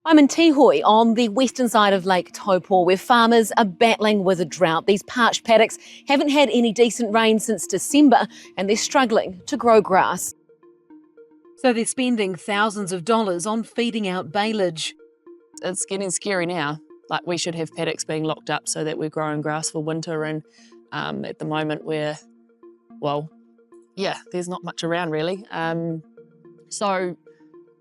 I'm in Tihui on the western side of Lake Taupo, where farmers are battling with a drought. These parched paddocks haven't had any decent rain since December and they're struggling to grow grass. So they're spending thousands of dollars on feeding out baleage. It's getting scary now. Like, we should have paddocks being locked up so that we're growing grass for winter, and at the moment there's not much around really. So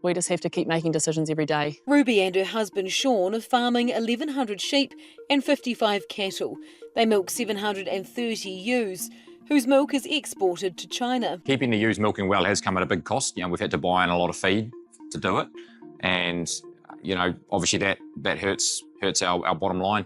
we just have to keep making decisions every day. Ruby and her husband Sean are farming 1,100 sheep and 55 cattle. They milk 730 ewes, whose milk is exported to China. Keeping the ewes milking well has come at a big cost. We've had to buy in a lot of feed to do it, and obviously that hurts our bottom line.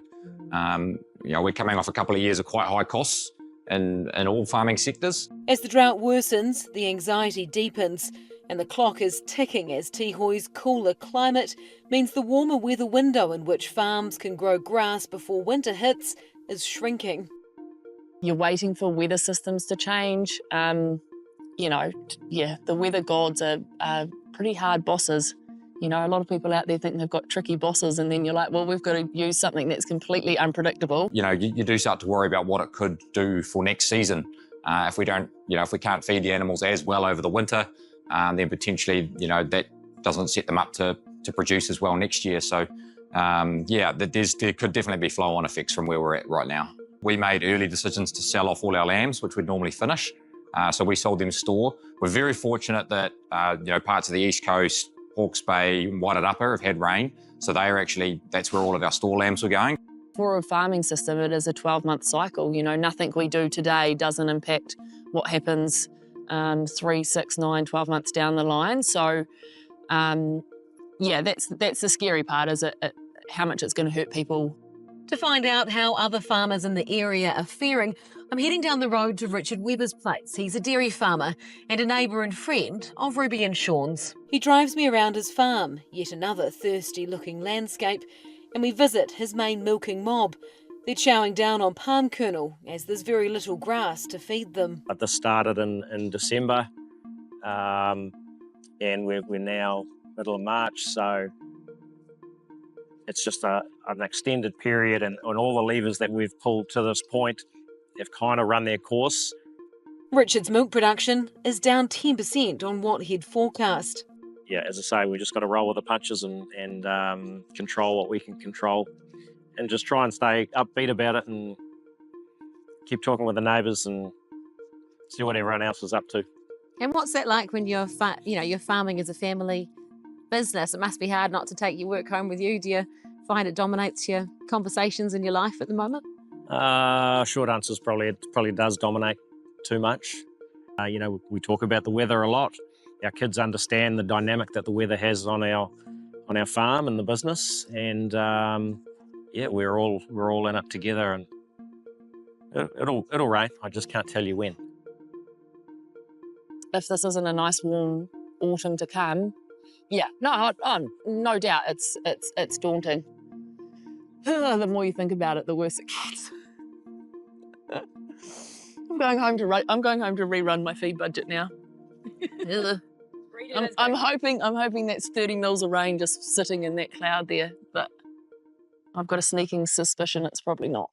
We're coming off a couple of years of quite high costs in all farming sectors. As the drought worsens, the anxiety deepens, and the clock is ticking as Tihui's cooler climate means the warmer weather window in which farms can grow grass before winter hits is shrinking. You're waiting for weather systems to change. The weather gods are pretty hard bosses. A lot of people out there think they've got tricky bosses, and then you're like, well, we've got to use something that's completely unpredictable. You do start to worry about what it could do for next season. If we can't feed the animals as well over the winter, then potentially, that doesn't set them up to produce as well next year. So, there could definitely be flow-on effects from where we're at right now. We made early decisions to sell off all our lambs, which we'd normally finish. So we sold them store. We're very fortunate that, parts of the East Coast, Hawke's Bay, Waitat Upper have had rain. So that's where all of our store lambs were going. For a farming system, it is a 12-month cycle. Nothing we do today doesn't impact what happens 3, 6, 9, 12 months down the line. So, that's the scary part, is how much it's going to hurt people. To find out how other farmers in the area are faring, I'm heading down the road to Richard Webber's place. He's a dairy farmer and a neighbour and friend of Ruby and Sean's. He drives me around his farm, yet another thirsty-looking landscape, and we visit his main milking mob. They're chowing down on palm kernel as there's very little grass to feed them. But this started in December, and we're now middle of March, so it's just an extended period, and all the levers that we've pulled to this point have kind of run their course. Richard's milk production is down 10% on what he'd forecast. Yeah, as I say, we just got to roll with the punches and control what we can control, and just try and stay upbeat about it and keep talking with the neighbours and see what everyone else is up to. And what's that like when you're farming as a family business? It must be hard not to take your work home with you. Do you find it dominates your conversations in your life at the moment? Short answer is it probably does dominate too much. We talk about the weather a lot. Our kids understand the dynamic that the weather has on our farm and the business, and we're all in it together, and it'll rain. I just can't tell you when. If this isn't a nice warm autumn to come, no doubt it's daunting. The more you think about it, the worse it gets. I'm going home to rerun my feed budget now. I'm hoping that's 30 mils of rain just sitting in that cloud there, but I've got a sneaking suspicion it's probably not.